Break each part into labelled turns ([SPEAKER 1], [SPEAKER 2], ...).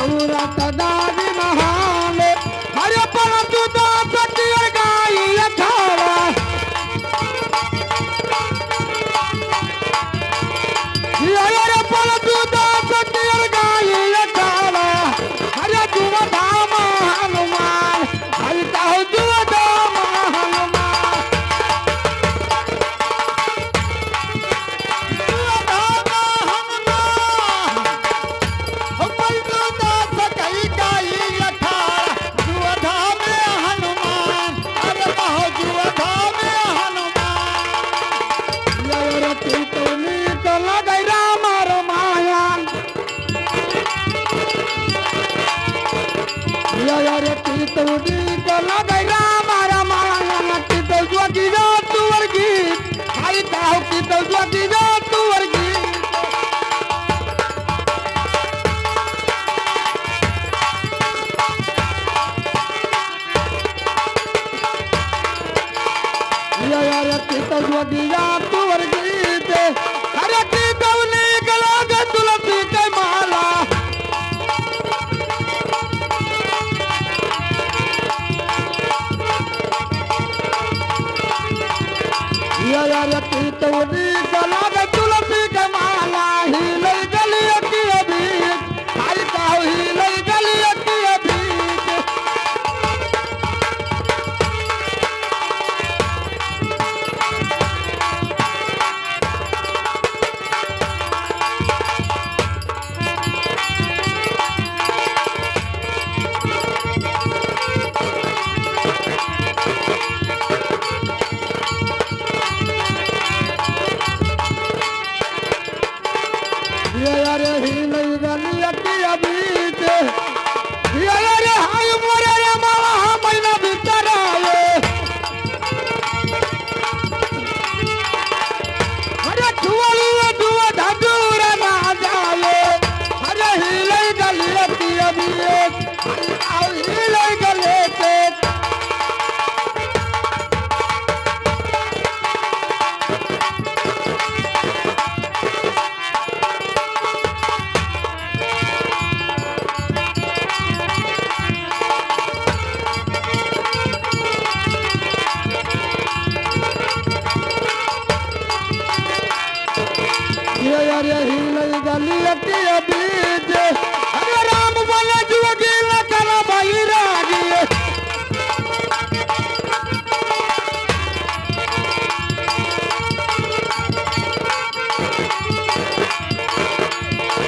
[SPEAKER 1] सूरत दादी महान हरे पर जुदा सती गाई अठारा हरे पर जुदा सती गाई अठारा हरे जुआ धाम हनुमान हरि ताहु जुआ धाम हनुमान जुआ धाम हनुमान हो पर जुदा सती गाई अठारा जुआ धाम हनुमान अरे बाहो जुआ धाम हनुमान यार तीतुनी तो लगई राम रामायण यार तीतुनी तो लगई राम रामायण तीतु जोगी जो तुवर गीत हाय काहू तीतु जोगी जो तुवर गीत यार तीतु जोगी जो तुवर गीत हरे तीतुनी गला के तुलसी के माला यार तीतुनी गला के तुलसी के माला हिलै गली की अभी हाय काहू हिलै गली की अभी यार हिलै गली की अभी यार हाय मोरे रे माला मैना भीतर आए अरे छुअली जुआ धदूर ना जाए अरे हिलै गली की अभी आओ हिलै गली के यार हिलै गली की बीज अरे राम बोले जोगी न करा भाई रागी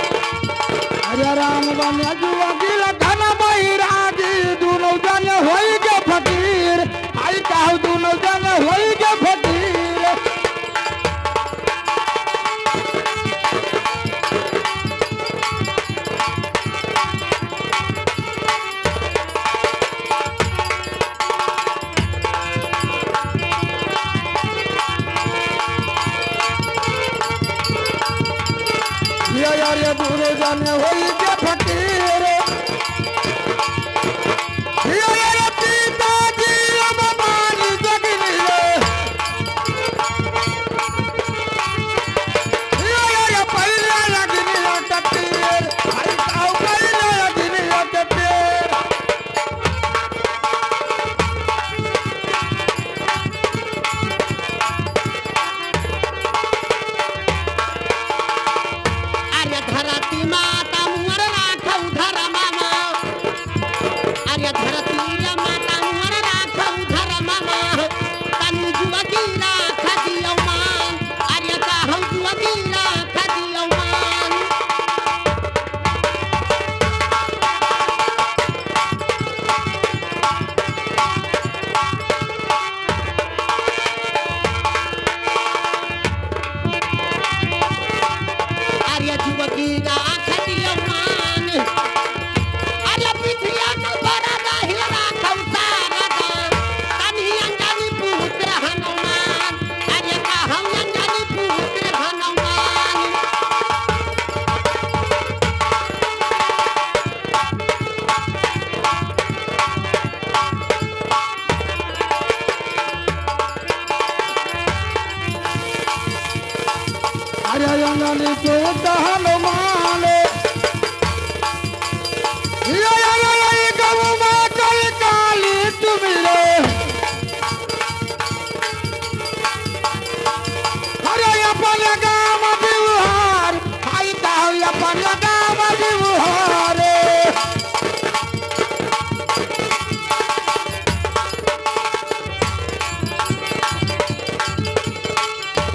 [SPEAKER 1] अरे राम बोले जोगी न करा भाई रागी दोनों जने होई के फकीर आई काहू दोनों जने होई के फकीर यार दोनों जने होई के फकीर यार पिताजी अब बानी जगनी यार पहले लगनी कटीर हरि ताऊ पहले लगनी कटीर
[SPEAKER 2] अरे धरती माता मुहर राखौ धर मामा अरे धरती रे माता मुहर राखौ धर मामा तनु जुवगी राख दियौ मान अरे काहौ जुवगी राख दियौ मान अरे जुवगी राख दियौ मान अरे पिठिया के बड़ा दाही राखौ सारा तनी अंजनी पुत्र हनुमान अरे काहौ अंजनी पुत्र हनुमान
[SPEAKER 1] अरे अंगनी को हनुमान ये गऊ में कल काली तुम रे अरे अपन गाँव बिहार आई कहू अपन गाँव बिहार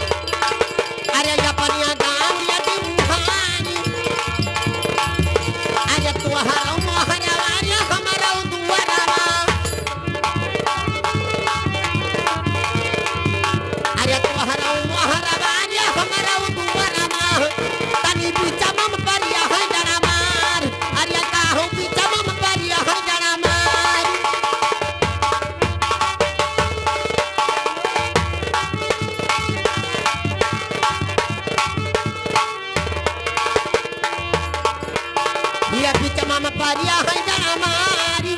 [SPEAKER 2] अरे अपनिया गाँव यदि मुहारी अरे तुहरा मोहरवारी हमारा दुआरवा अरे तुहरा मोहरवारी हमारा दुआरवा तनी बिचमम परिया है जरा मार अरे काहू बिचमम परिया है जरा मार ये बिचमम परिया है जरा मारी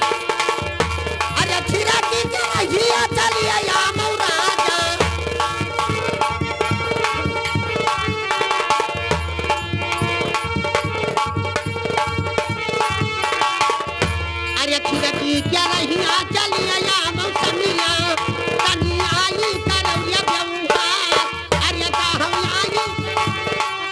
[SPEAKER 2] अरे छिरा की हिया चलिया या मौराजा अरे छिरा की क्या हिया चलिया या मौसमिया तनी आई करौया व्यवहार अरे कहू आई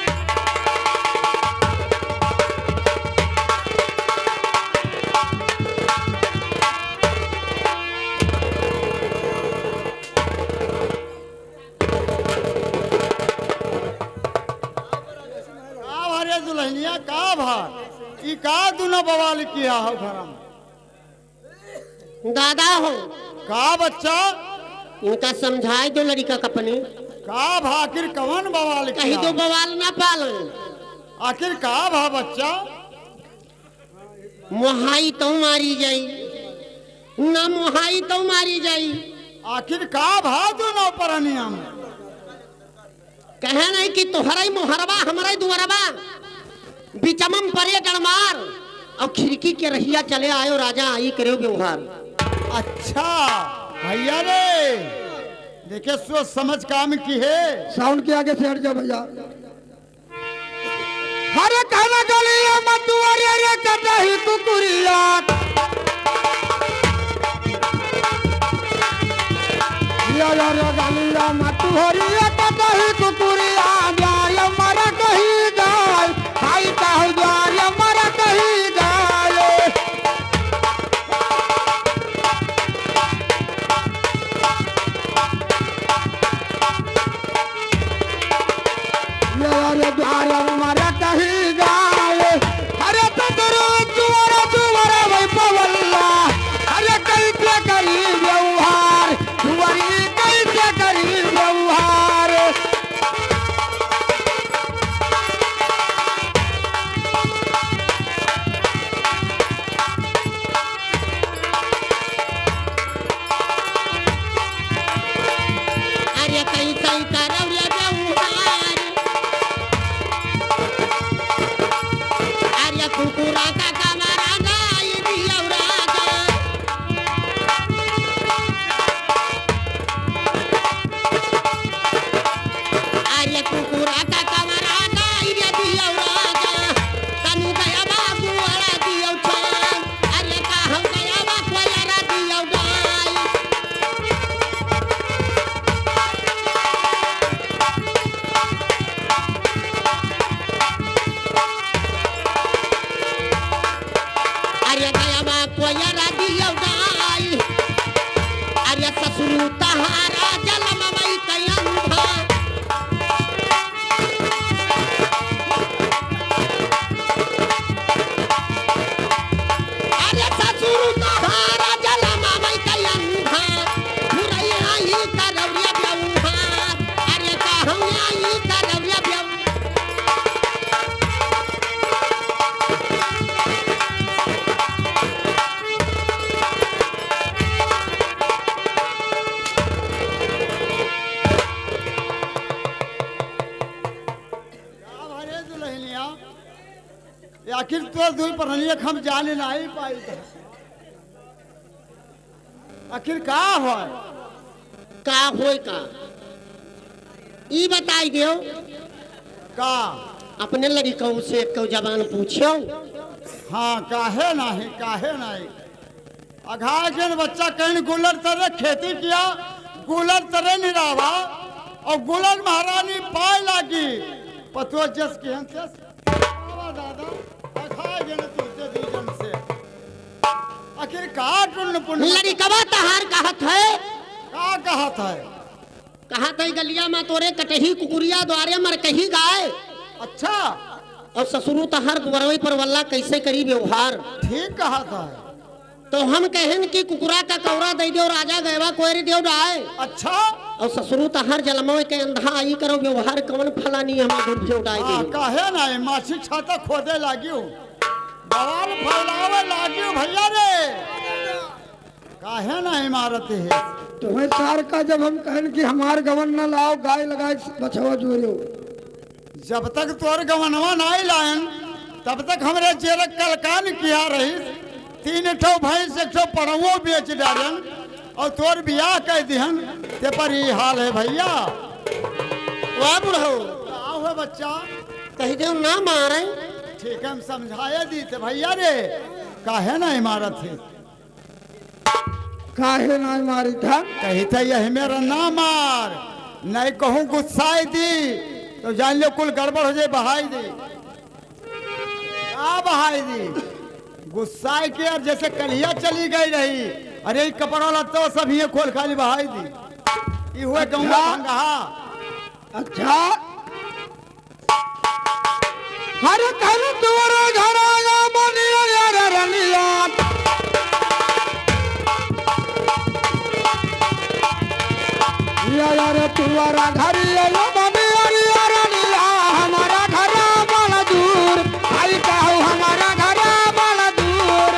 [SPEAKER 3] का भरे दुल्हनिया का भार ई का दुनो बवाल किया हो घरम
[SPEAKER 2] दादा हो
[SPEAKER 3] का बच्चा
[SPEAKER 2] इनका समझाए दो लड़का कपने
[SPEAKER 3] का भा आखिर कवन बवाल
[SPEAKER 2] कहीं
[SPEAKER 3] किया
[SPEAKER 2] दो बवाल ना पालो
[SPEAKER 3] आखिर का भा बच्चा
[SPEAKER 2] मोहाई तो मारी जाई ना मोहाई तो मारी जाई
[SPEAKER 3] आखिर का भा दुनो परनिया में
[SPEAKER 2] कहे नहीं कि तोहरा ही मोहरबा हमारा ही दुआरबा बिचमम परे डरमार और खिड़की के रहिया चले आयो राजा आई करे व्यवहार
[SPEAKER 3] अच्छा भैया रे देखे सोच समझ काम की है
[SPEAKER 1] साउंड के आगे से हट जा भैया हरे कहना गलिया मतुआरे रे कटही कुकुरिया या रे गलिया मतुआरे कटही कुकुरिया जाय मर कही गाय हाय कहू जाय मर कही गाय अरे द्वार मर कही गाय अरे तुदरू तुअर तुअर वै पवल्ला अरे कैसे करी व्यवहार तुअरी कैसे करी व्यवहार
[SPEAKER 2] अरे कहीं सही करो रे व्यवहार अरे कुकुरा का कमरा गाय दिया राजा अरे कुकुरा का कमरा गाय दिया राजा तनु गया बाबू वाला दिया छान अरे कहू गया बाबू वाला दिया गाय अरे गया बाबू वाला दिया गाय अरे ससुर तहारा जलम मई कयंधा अरे ससुर तहारा जलम मई कयंधा पुरई आई करौया व्यवहार अरे कहूँ आई करौया व्यवहार
[SPEAKER 3] का भरे दुल्हनिया आखिर तो दुल परनिया हम जाने नहीं पाई आखिर का हो
[SPEAKER 2] का होय का ई बताई दियो
[SPEAKER 3] का
[SPEAKER 2] अपने लड़कों से एक जबान पूछो
[SPEAKER 3] हाँ काहे नहीं अघाय के बच्चा कहीं गुलर तरह खेती किया गुलर तरह निरावा और गुलर महारानी पाए लागी पतो जस के दादा अघाय के तुझे दीजन से आखिर का पुण्य
[SPEAKER 2] लड़कवा तहार कहत है
[SPEAKER 3] का
[SPEAKER 2] कहा था गलिया में तोरे कटही कुकुरिया द्वारे मर कही गाय
[SPEAKER 3] अच्छा
[SPEAKER 2] और ससुरु तहार गुरवई पर वल्ला कैसे करी व्यवहार
[SPEAKER 3] ठीक कहा था
[SPEAKER 2] तो हम कहन कि कुकुरा का कौरा दे दो राजा गएवा कोयरी देव डाय
[SPEAKER 3] अच्छा
[SPEAKER 2] और ससुरु तहार जलमो के अंधा आई करो व्यवहार कौन फलानी हम दूर से उठाई दे
[SPEAKER 3] काहे नहीं माछी छाता खोदे लागियो बवाल फैलावे लागियो भैया रे काहे नहीं मारते है
[SPEAKER 1] तुम्हें चार का जब हम कहन कि हमार गवन न लाओ गाय लगाए बछवा जोयो
[SPEAKER 3] जब तक तोर गवनवा नहीं लायन तब तक हमरे जेल कलकान किया रही 3 ठो भैंस 1 ठो पड़वो बेच डालन और तोर बियाह कह दिहन ते पर ही हाल है भैया
[SPEAKER 2] वाह बुढ़ो
[SPEAKER 3] आओ है बच्चा
[SPEAKER 2] कही दे ना मारे
[SPEAKER 3] ठीक है हम समझाए दी थे भैया रे काहे नहीं मारत है
[SPEAKER 1] काहे नहीं मारी था
[SPEAKER 3] कही थे यही मेरा ना मार नहीं कहूँ गुस्साई दी तो जान लो कुल गड़बड़ हो जाए बहाई दी क्या बहाई दी गुस्साई के और जैसे कलिया चली गई रही अरे कपड़ा लत्ता सब ये खोल खाली बहाई दी ये हुए गंगा भंगा
[SPEAKER 1] अच्छा हर कल तुअरा घर आया बनिया यार रनिया यार तुअरा घर आया बनिया यार रनिया हमारा घर बड़ा दूर आई कहू हमारा घर बड़ा दूर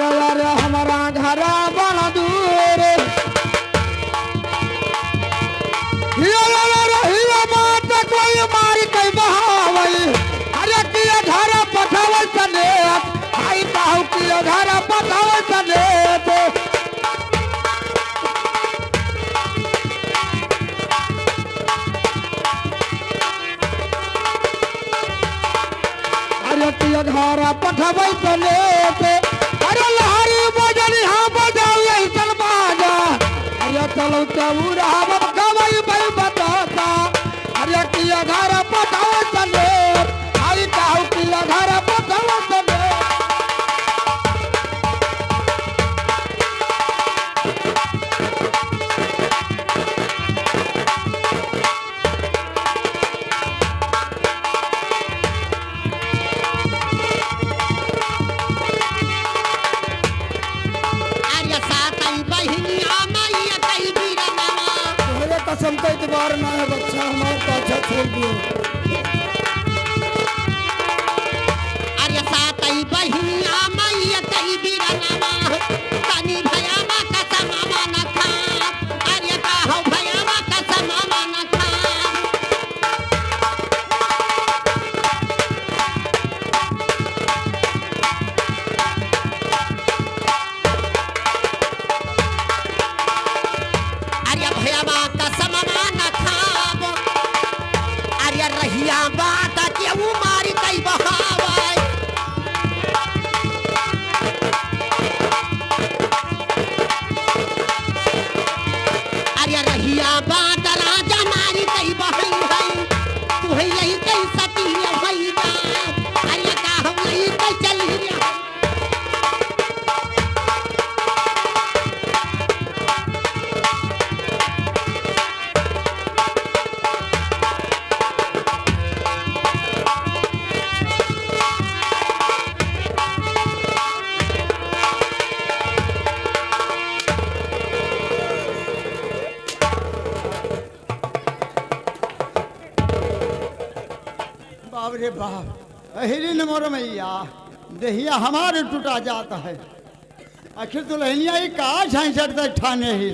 [SPEAKER 1] यार हमारा घर बड़ा दूर हिया बात कोई मारी कई बहावई अरे किया घर पठावल चले आई कहू किया घर पठावल चले अरे किया घर पठावल चले अरे लहरी बजनी हाँ बजाऊ यही चल बाजा अरे चलो चबूरा गवई भाई बताता अरे किया घर पठाओ चले आई कहू किया घर पठाओ चले
[SPEAKER 2] अरे सातई बहिनिया मैया कही बीरा मामा
[SPEAKER 1] तुम्हारे कसम का इतबार ना है बच्चा हमारे पाछा छोड़ दियो
[SPEAKER 2] अरे सातई बहिनिया मैया कही बीरा मामा तनी भयामा कसम मामा न खा अरे कहू भयामा कसम मामा न खा अरे भयामा कसम मामा न खाब अरे रहिया बात केहू मारी कई बहावे अरे रहिया बात राजा मारी कई बहन है तू है यही कई सती भई जा अरे का हम नहीं कई चली रे
[SPEAKER 3] बाप रे बाप अहिरी न मोर मैया देहिया हमारे टूटा जाता है आखिर दुल्हनिया ही कहा झांझट ठाने ही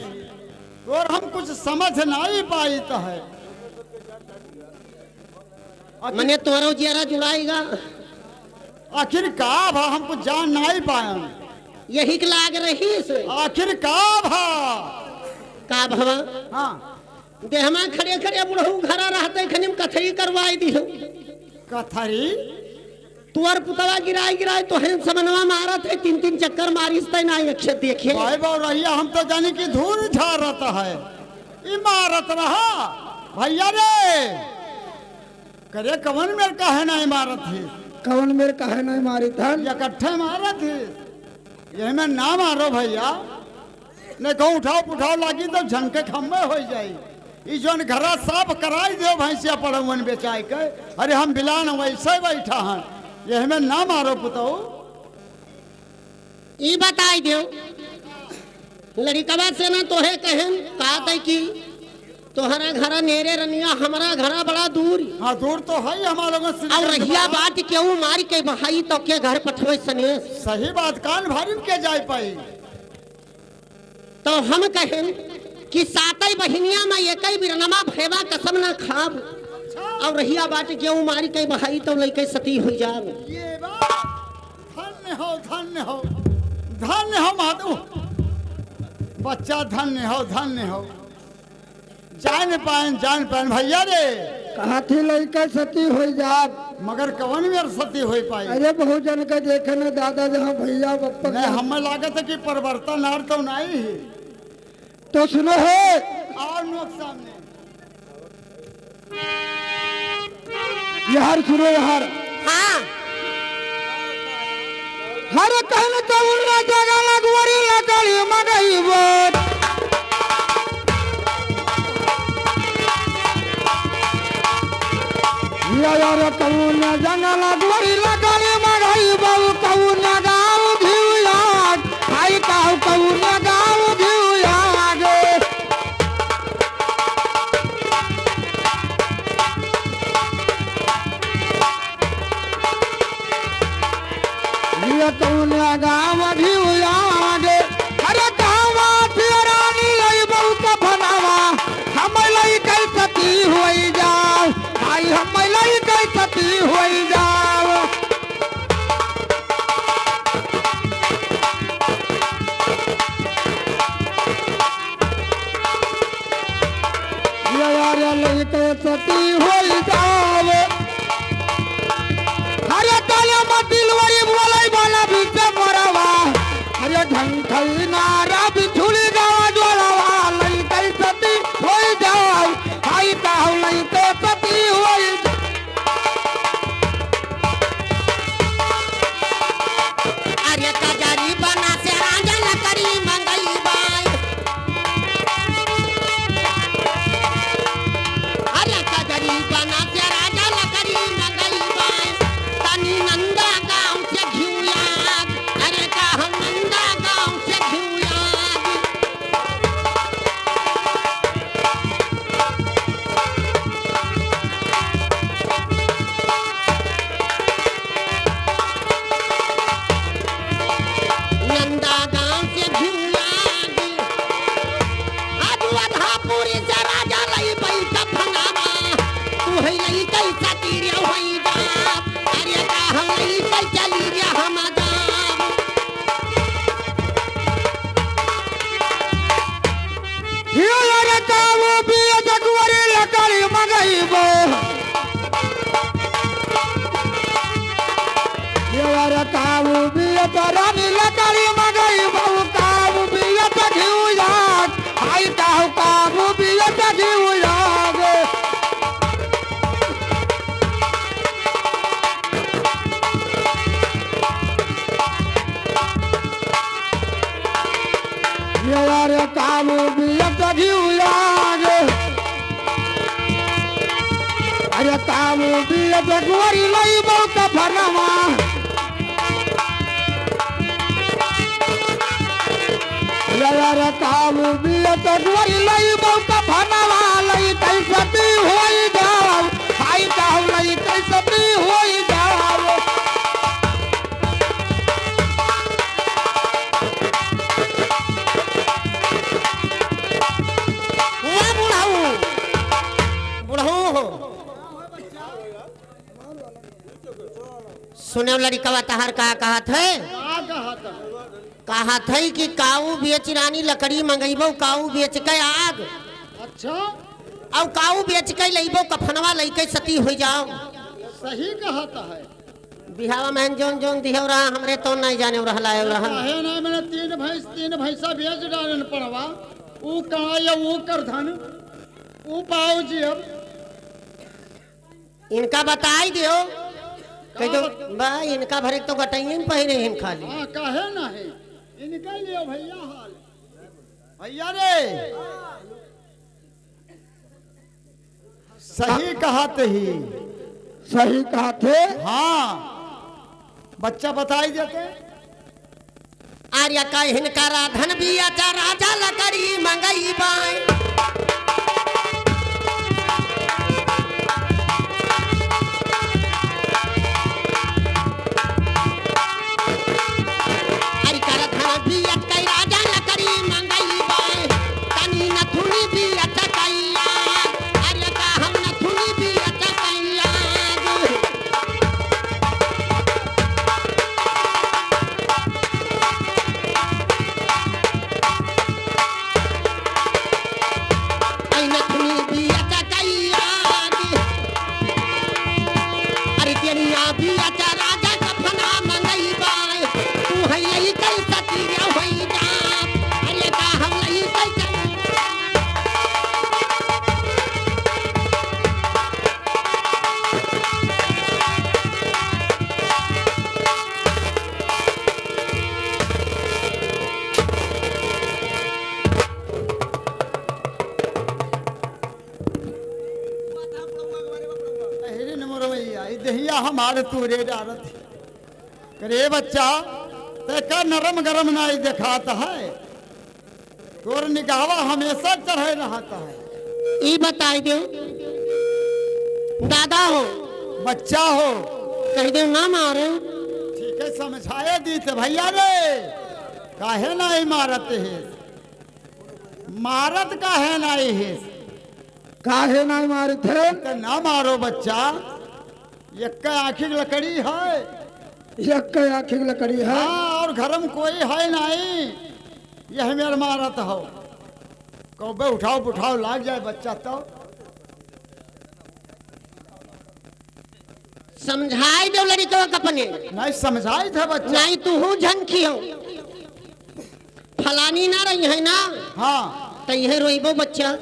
[SPEAKER 3] और हम कुछ समझ नहीं पाई तो है
[SPEAKER 2] मने तोरो जेरा जुड़ाएगा
[SPEAKER 3] आखिर का भा हम कुछ जान नहीं पाए
[SPEAKER 2] यही के लाग रही से
[SPEAKER 3] आखिर का भा
[SPEAKER 2] का भवा
[SPEAKER 3] हाँ
[SPEAKER 2] देहमा खड़े खड़े बुढ़ऊ घरा रहते खनिम कथई करवाई दी
[SPEAKER 3] कथरी
[SPEAKER 2] तुअर पुतवा गिराई गिराई तो हेन समनवा मारत है 3-3 चक्कर मारिस तय ना अक्षत देखे
[SPEAKER 3] भाई बाबू रहिया हम तो जानी कि धूल झारत है इमारत रहा भैया रे करे कवन मेर काहे ना इमारत है
[SPEAKER 1] कवन मेरे कहे नहीं मारी था
[SPEAKER 3] इकट्ठे इमारत है यही में ना मारो भैया ने कहूँ उठाओ पुठाओ लागी तो झनके खम्बे हो जाई ई जोन घरा साफ कराई दो भैंसिया पड़वन बेचाई के अरे हम बिलान वैसे बैठा हैं यही में ना मारो पुतऊ
[SPEAKER 2] ई बताई दो लड़कवा से ना तोहे कहन का तय की तोहरा घरा नेरे रनिया हमारा घरा बड़ा दूर
[SPEAKER 3] हाँ दूर तो है ही हमारे लोगों से
[SPEAKER 2] और रहिया बात केहू मार के बहाई तो के घर पठवे सने
[SPEAKER 3] सही बात कान भारी के जाए पाई
[SPEAKER 2] तो हम कहन कि सातई बहिनिया में एकई बिरनमा भेवा कसम ना खाब और रहिया बात केहू मार के बहाई तो लइके सती हो जाब
[SPEAKER 3] ये बात धन्य हो धन्य हो धन्य हो माधु बच्चा धन्य हो जान पान भैया रे
[SPEAKER 1] कहा थी लड़का सती हो जा
[SPEAKER 3] मगर कवन में सती हो पाई
[SPEAKER 1] अरे बहुत जन का देखे न दादा जहाँ भैया बप्पा
[SPEAKER 3] नहीं हमें लागत है कि परिवर्तन आर तो नहीं है
[SPEAKER 1] तो सुनो है
[SPEAKER 3] और लोग सामने
[SPEAKER 1] यार सुनो यार
[SPEAKER 2] हां
[SPEAKER 1] हर कहन तो उन्ना जगह लगवरी लगली मगई बोत यार कौन जंगल लगवरी लगली मगई बहु कौन गाँव घिउया आई कहू कौन गाँव घिउया ये कौन गाँव घिउया अरे गाँव रानी लई बहुत भनावा हम लई कई सती होई जाओ भाई हम लई कई सती होई जाओ ये यार लई कई सती होई जाओ अरे ताले मतिल वही बोलाई वाला भी पे मरवा अरे ढंगई नारा भी झुली गावा जोड़वा लई कई सती होई जाओ भाई कहू लई तो सती होई
[SPEAKER 2] अरे कजरी बना से राजन करी मंगई बाई अरे कजरी बना से राजन करी मंगई बाई तनी नंदा गांव से घिउया अरे का हम नंदा गांव से घिउया नंदा गांव से घिउया अधूधापुरी से राजा लई बैठ फनामा तू है लई कई सतीर होई जा अरे का हम लई कई चली रे हम जाम
[SPEAKER 1] ये यार कावो भी जगवरी लगली मगई बो ये यार कावो भी रानी लगली मगई बो कावो भी घिउया आई कहू कावो भी घिउया ये यार कावो भी घिउया अरे कावो भी जगवरी लई बहुत भरवा यार कावो भी जगवरी लई बहुत भरवा लई कई सती होई जाओ भाई कहू लई कई सती होई जाओ
[SPEAKER 2] हुआ बुढ़ऊ सुने लड़कवा तहर का कहत है
[SPEAKER 3] क्या कहा था
[SPEAKER 2] कहा थई कि काऊ बेच रानी लकड़ी मंगईबो काऊ बेच के आग
[SPEAKER 3] अच्छा
[SPEAKER 2] और काऊ बेच के लईबो कफनवा लईके सती हो जाओ।
[SPEAKER 3] सही कहता है।
[SPEAKER 2] बिहावा में जोन जोन दिहो रहा हमरे तो नहीं जाने रहला रहा।
[SPEAKER 3] काहे ना मैंने तीन भैंसा बेच डालन पड़वा ऊ कहा या वो कर धन ऊ पाओ जी अब
[SPEAKER 2] इनका बताई दियो कह दो बा इनका भरे तो गटाइए पहिरे हिन खाली।
[SPEAKER 3] हाँ काहे ना है इनका लियो भैया हाल भैया रे सही कहते ही
[SPEAKER 1] सही कहा थे।
[SPEAKER 3] हाँ बच्चा बताई देते
[SPEAKER 2] आर्या का हिनका राधन बिया चा राजा लकड़ी मंगई बाई
[SPEAKER 3] दहिया हमारे तूरे डारत करे बच्चा ते का नरम गरम नाई दिखाता है तोर निगावा हमेशा चढ़े रहता है।
[SPEAKER 2] ई बताई दो दादा हो
[SPEAKER 3] बच्चा हो
[SPEAKER 2] कह दो ना मारे
[SPEAKER 3] ठीक है समझाए दी थे भैया रे काहे नहीं मारत है मारत काहे नहीं है
[SPEAKER 1] काहे नहीं मारे थे
[SPEAKER 3] तो ना मारो बच्चा एक आखिर लकड़ी है
[SPEAKER 1] एक आखिर लकड़ी है।
[SPEAKER 3] हाँ और घर में कोई है नहीं यह मेरा मारत हो कौबे उठाओ उठाओ लाग जाए बच्चा तो
[SPEAKER 2] समझाई दो लड़का कपने
[SPEAKER 3] नहीं समझाई था बच्चा
[SPEAKER 2] नहीं तू हूँ झंखी हो फलानी ना रही है ना।
[SPEAKER 3] हाँ
[SPEAKER 2] तो यह रोईबो बच्चा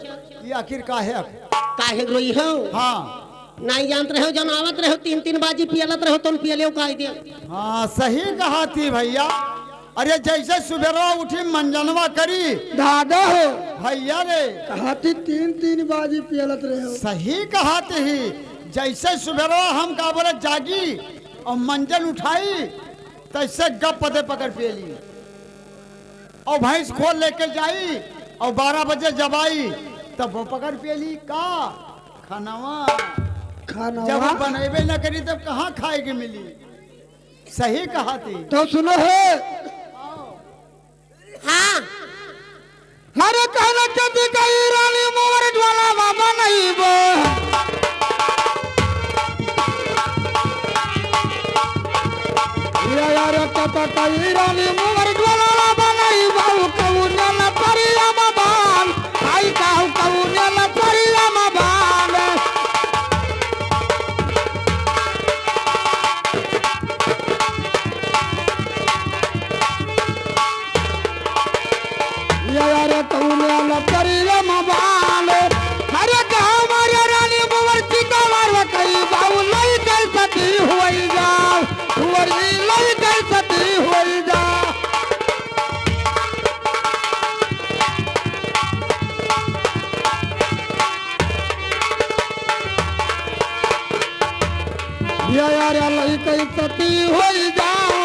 [SPEAKER 3] ये आखिर काहे
[SPEAKER 2] रोई हो।
[SPEAKER 3] हाँ
[SPEAKER 2] नहीं जानते रहो जनावत रहो तीन बाजी पियलत रहो तुम पियले कह दिया।
[SPEAKER 3] हाँ सही कहा थी भैया अरे जैसे सुबेरा उठी मंजनवा करी
[SPEAKER 1] दादा हो
[SPEAKER 3] भैया रे
[SPEAKER 1] कहा थी तीन बाजी पियलत रहे हो।
[SPEAKER 3] सही कहा थी जैसे सुबेरा हम का बोले जागी और मंजन उठाई तैसे गप पदे पकड़ पेली और भैंस खोल लेके जाई और 12 बजे जब आई तब वो पकड़ पेली का खानावा जब वो बनेबे न करी तब कहाँ खाएगी मिली। सही कहा थी
[SPEAKER 1] तो सुनो है
[SPEAKER 2] हाँ
[SPEAKER 1] हरे कहना चाहती कई रानी मोवर ज्वाला बाबा नहीं वो यार कता कई रानी मोवर ज्वाला बाबा नहीं वो कौन न परिया बाबान आई काहू कौन न परिया बाबान यार कौन न परिया बाबान हरे कहा मारे रानी मोवर चिका मार कई बाऊ नहीं कर सती हुई जाओ हुई नहीं कर सती हुई जा यार नहीं कर सती हुई जाओ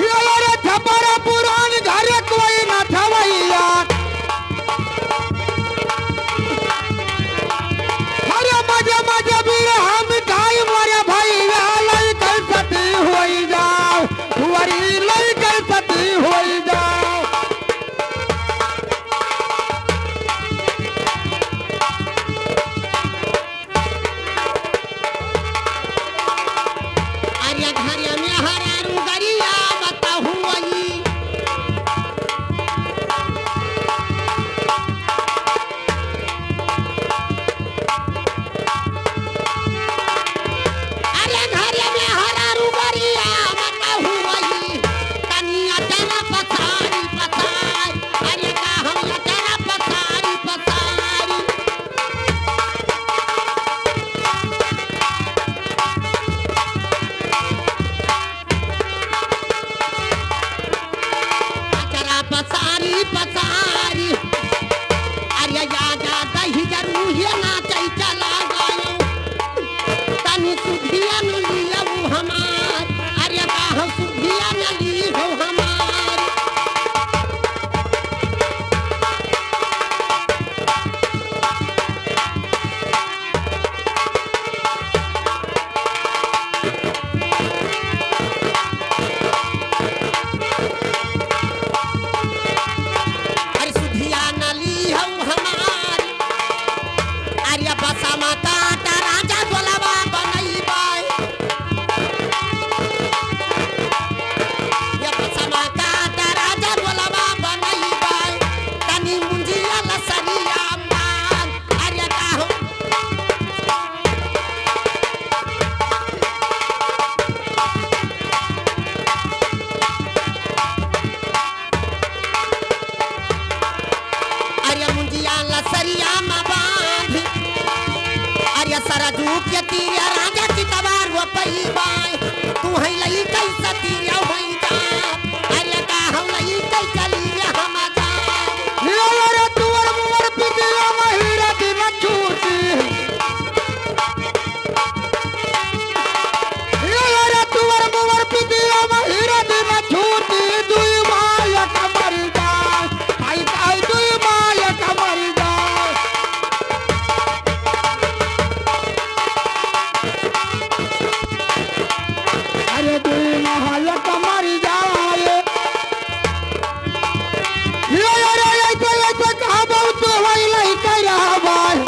[SPEAKER 1] यार छपरा पुरान घर कोई न ठवैया अरे मजे मजे भी हम खाई मरे भैया
[SPEAKER 2] सुधिया न लिया वो हमार अरे काहो सुधिया न ली हो हमार अरे सुधिया न ली हो हमार अरे बसमा काटा राजा गोलवा बनई बाय ये बसमा काटा राजा गोलवा बनई बाय तनी मुंजिया लसरिया मान अरे काहो अरे मुंजिया लसरिया मा बांध अरे सरजू के तीर राजा की तबार वो पई बाय तू है लई कैसा तीर होई जा अरे का हम लई कै चली रे हम जा
[SPEAKER 1] रे तुवर मुवर पिटिया महिरा दिन छूटी रे तुवर मुवर पिटिया महिरा दिन छूटी दुई माया कमर जाए आई आई दुई माया कमर जाए अरे दुई माया कमर जाए यो रे ऐसे कहा बहुत होई नहीं कर रहा भाई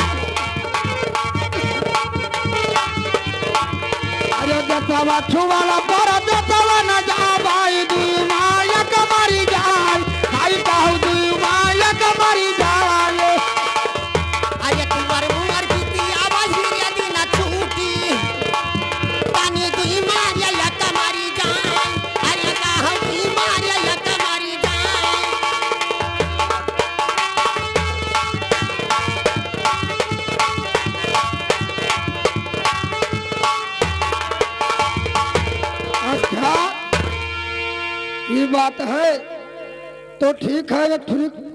[SPEAKER 1] अरे दतवा छुवाला पर दतवा न जा भाई दुई माया कमरी जाए हाय कहू दुई माया कमरी जाए
[SPEAKER 2] अरे तुवर मुर बिटिया बहिरिया दिन छूटी पानी दुई मारिया या कमारी जाए अरे का हम दुई मारिया या कमारी जाए
[SPEAKER 1] अच्छा ये बात है तो ठीक है ठीक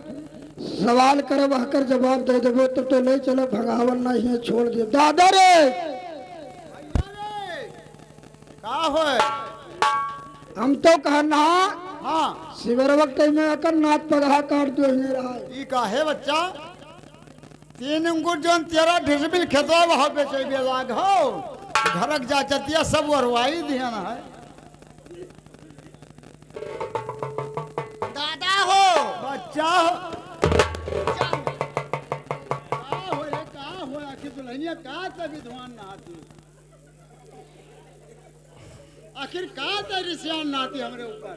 [SPEAKER 1] सवाल करब हकर जवाब दे देबो तो ले चलो भगावन नहीं है छोड़ दिए दादा रे
[SPEAKER 3] का होए
[SPEAKER 1] हम तो कहना
[SPEAKER 3] हाँ
[SPEAKER 1] शिवर वक्त में अकर नाथ पगहा काट दो ही रहा है।
[SPEAKER 3] ई का है बच्चा 3 अंगूर जोन तेरा ढिसबिल खेतवा वहाँ बेचे बेलाग हो घरक जा चतिया सब वरवाई ध्यान है
[SPEAKER 2] दादा हो
[SPEAKER 3] बच्चा का होए आखिर दुल्हनिया का तभी धुआं नहाती आखिर का तेरी सियान नहाती हमरे ऊपर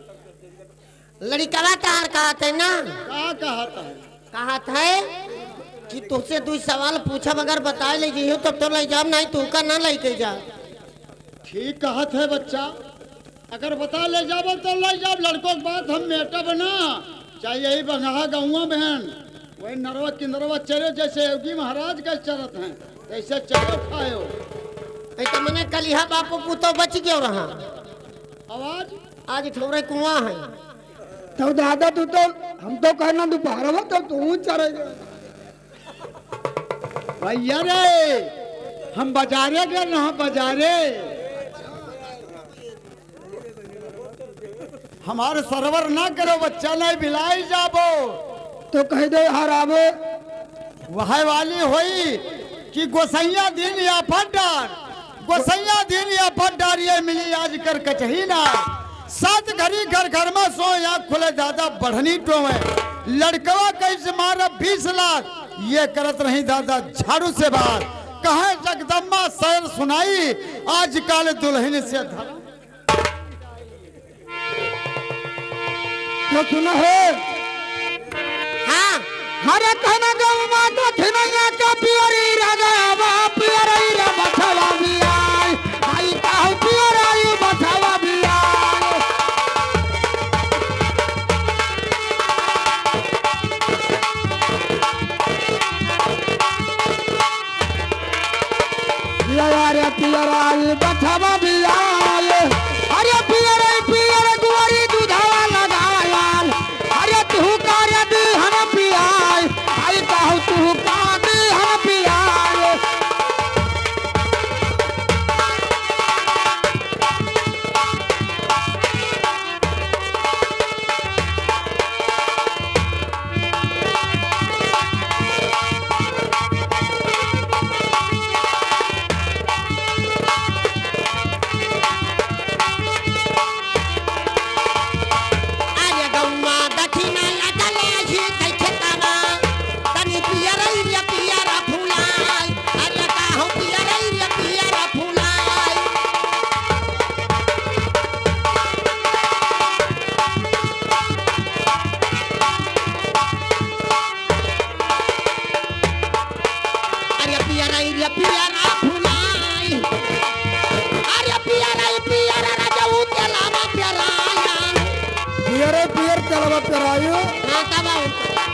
[SPEAKER 2] लड़कवा तार कहत है ना
[SPEAKER 3] का कहता है
[SPEAKER 2] कहत है कि तुझसे दो सवाल पूछब अगर बता ले जी तब तो ले जाब नहीं तू का ना लेके जा
[SPEAKER 3] ठीक कहत है बच्चा अगर बता ले जाब तो ले जाब लड़कों की बात हम मेटा बना चाहे यही बंगा गौवा बहन वही नरवा किंदरवा चरे जैसे योगी महाराज का चरत हैं ऐसे चरो खायो
[SPEAKER 2] तो मैंने कलिहा बापू पुतो बच क्यों रहा
[SPEAKER 3] आवाज
[SPEAKER 2] आज ठोरे कुआं है
[SPEAKER 1] तो दादा तू तो हम तो कहना दोपहर में तो तू चलेगा
[SPEAKER 3] भैया रे हम बाजारे गए ना बाजारे हमारे सरवर ना करो बच्चा नहीं बिलाई जाबो
[SPEAKER 1] तो कह दे हराबो
[SPEAKER 3] वह वाली हुई कि गोसैया दिन या फटार गोसैया दिन या फटार ये मिली आज कर कचहीना 7 घड़ी घर घर में सो या खुले दादा बढ़नी टोवे लड़कवा कैसे मारा 20 लाख ये करत रही दादा झाड़ू से बात कहे जगदम्बा शहर सुनाई आज काल दुल्हन से धरा
[SPEAKER 1] तो सुना है
[SPEAKER 2] हाँ
[SPEAKER 1] हरे कहना गौ माता खिनैया का पियरी राजा बा पियरी रे बथवा भी आए आई कहू पियरी बथवा भी आए पियरी पियरी बथवा भी आए अरे पियरी पियरी गुआरी दूधवा लगाया अरे तू कार्य दी हम पियाई आई कहू तू का दी पियर पियर चलवा पेरायु
[SPEAKER 2] हाँ तब